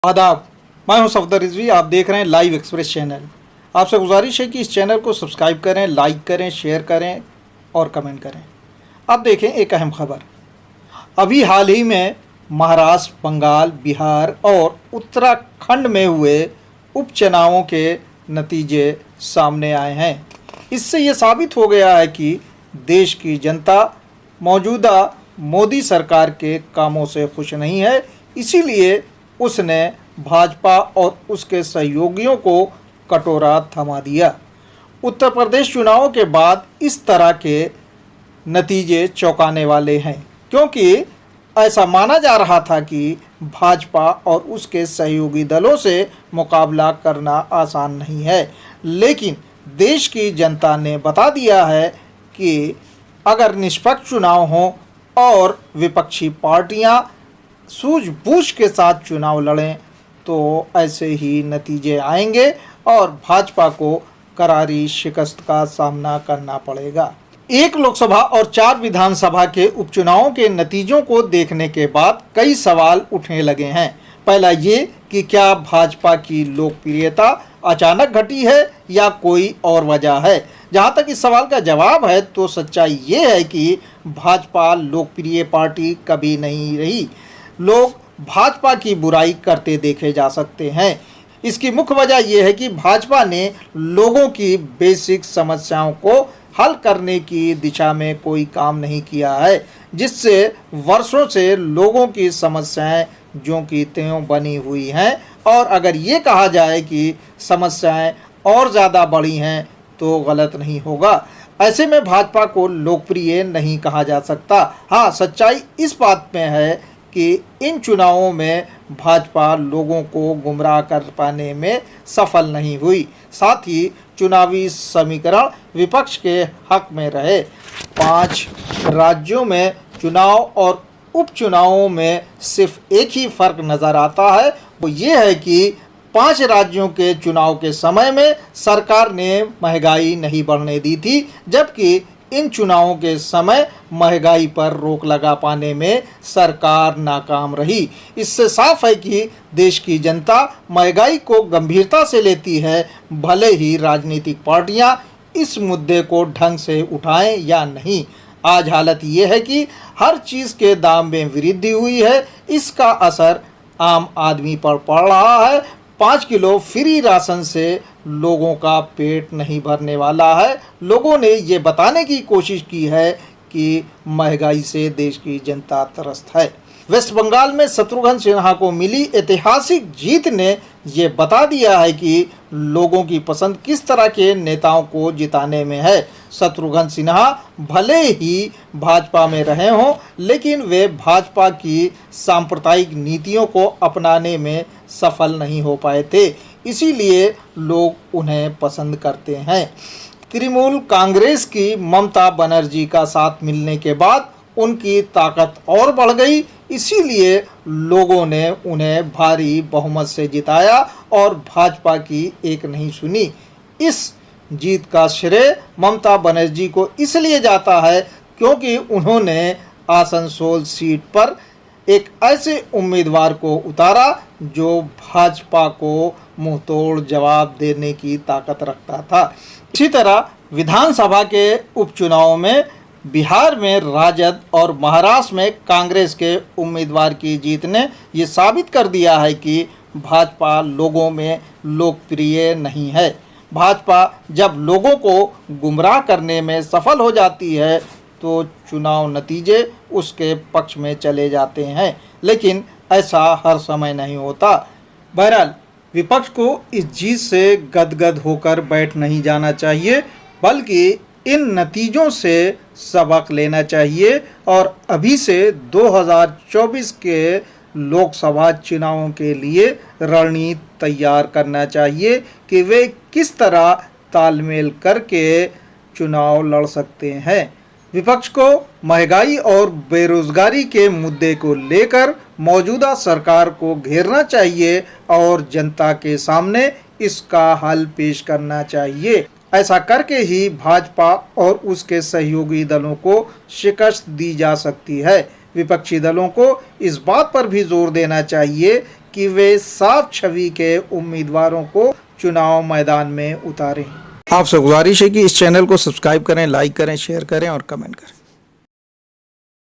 आदाब। मैं हूं सफदर रिजवी। आप देख रहे हैं लाइव एक्सप्रेस चैनल। आपसे गुजारिश है कि इस चैनल को सब्सक्राइब करें, लाइक करें, शेयर करें और कमेंट करें। अब देखें एक अहम खबर। अभी हाल ही में महाराष्ट्र, बंगाल, बिहार और उत्तराखंड में हुए उपचुनावों के नतीजे सामने आए हैं। इससे ये साबित हो गया है कि देश की जनता मौजूदा मोदी सरकार के कामों से खुश नहीं है। इसीलिए उसने भाजपा और उसके सहयोगियों को कटोरा थमा दिया। उत्तर प्रदेश चुनावों के बाद इस तरह के नतीजे चौंकाने वाले हैं, क्योंकि ऐसा माना जा रहा था कि भाजपा और उसके सहयोगी दलों से मुकाबला करना आसान नहीं है। लेकिन देश की जनता ने बता दिया है कि अगर निष्पक्ष चुनाव हों और विपक्षी पार्टियां सूझबूझ के साथ चुनाव लड़ें तो ऐसे ही नतीजे आएंगे और भाजपा को करारी शिकस्त का सामना करना पड़ेगा। एक लोकसभा और 4 विधानसभा के उपचुनावों के नतीजों को देखने के बाद कई सवाल उठने लगे हैं। पहला ये कि क्या भाजपा की लोकप्रियता अचानक घटी है या कोई और वजह है। जहां तक इस सवाल का जवाब है तो सच्चाई ये है कि भाजपा लोकप्रिय पार्टी कभी नहीं रही। लोग भाजपा की बुराई करते देखे जा सकते हैं। इसकी मुख्य वजह यह है कि भाजपा ने लोगों की बेसिक समस्याओं को हल करने की दिशा में कोई काम नहीं किया है, जिससे वर्षों से लोगों की समस्याएं ज्यों की त्यों बनी हुई हैं। और अगर ये कहा जाए कि समस्याएं और ज़्यादा बढ़ी हैं तो गलत नहीं होगा। ऐसे में भाजपा को लोकप्रिय नहीं कहा जा सकता। हाँ, सच्चाई इस बात में है कि इन चुनावों में भाजपा लोगों को गुमराह कर पाने में सफल नहीं हुई। साथ ही चुनावी समीकरण विपक्ष के हक में रहे। 5 राज्यों में चुनाव और उपचुनावों में सिर्फ एक ही फर्क नज़र आता है, वो ये है कि 5 राज्यों के चुनाव के समय में सरकार ने महंगाई नहीं बढ़ने दी थी, जबकि इन चुनावों के समय महंगाई पर रोक लगा पाने में सरकार नाकाम रही। इससे साफ है कि देश की जनता महंगाई को गंभीरता से लेती है, भले ही राजनीतिक पार्टियां इस मुद्दे को ढंग से उठाएं या नहीं। आज हालत ये है कि हर चीज़ के दाम में वृद्धि हुई है। इसका असर आम आदमी पर पड़ रहा है। 5 किलो फ्री राशन से लोगों का पेट नहीं भरने वाला है। लोगों ने ये बताने की कोशिश की है कि महंगाई से देश की जनता त्रस्त है। वेस्ट बंगाल में शत्रुघ्न सिन्हा को मिली ऐतिहासिक जीत ने ये बता दिया है कि लोगों की पसंद किस तरह के नेताओं को जिताने में है। शत्रुघ्न सिन्हा भले ही भाजपा में रहे हों, लेकिन वे भाजपा की सांप्रदायिक नीतियों को अपनाने में सफल नहीं हो पाए थे। इसीलिए लोग उन्हें पसंद करते हैं। तृणमूल कांग्रेस की ममता बनर्जी का साथ मिलने के बाद उनकी ताकत और बढ़ गई। इसीलिए लोगों ने उन्हें भारी बहुमत से जिताया और भाजपा की एक नहीं सुनी। इस जीत का श्रेय ममता बनर्जी को इसलिए जाता है क्योंकि उन्होंने आसनसोल सीट पर एक ऐसे उम्मीदवार को उतारा जो भाजपा को मुंहतोड़ जवाब देने की ताकत रखता था। इसी तरह विधानसभा के उपचुनाव में बिहार में राजद और महाराष्ट्र में कांग्रेस के उम्मीदवार की जीत ने ये साबित कर दिया है कि भाजपा लोगों में लोकप्रिय नहीं है। भाजपा जब लोगों को गुमराह करने में सफल हो जाती है तो चुनाव नतीजे उसके पक्ष में चले जाते हैं, लेकिन ऐसा हर समय नहीं होता। बहरहाल विपक्ष को इस जीत से गदगद होकर बैठ नहीं जाना चाहिए, बल्कि इन नतीजों से सबक लेना चाहिए और अभी से 2024 के लोकसभा चुनावों के लिए रणनीति तैयार करना चाहिए कि वे किस तरह तालमेल करके चुनाव लड़ सकते हैं। विपक्ष को महंगाई और बेरोजगारी के मुद्दे को लेकर मौजूदा सरकार को घेरना चाहिए और जनता के सामने इसका हल पेश करना चाहिए। ऐसा करके ही भाजपा और उसके सहयोगी दलों को शिकस्त दी जा सकती है। विपक्षी दलों को इस बात पर भी जोर देना चाहिए कि वे साफ छवि के उम्मीदवारों को चुनाव मैदान में उतारें। आपसे गुजारिश है कि इस चैनल को सब्सक्राइब करें, लाइक करें, शेयर करें और कमेंट करें।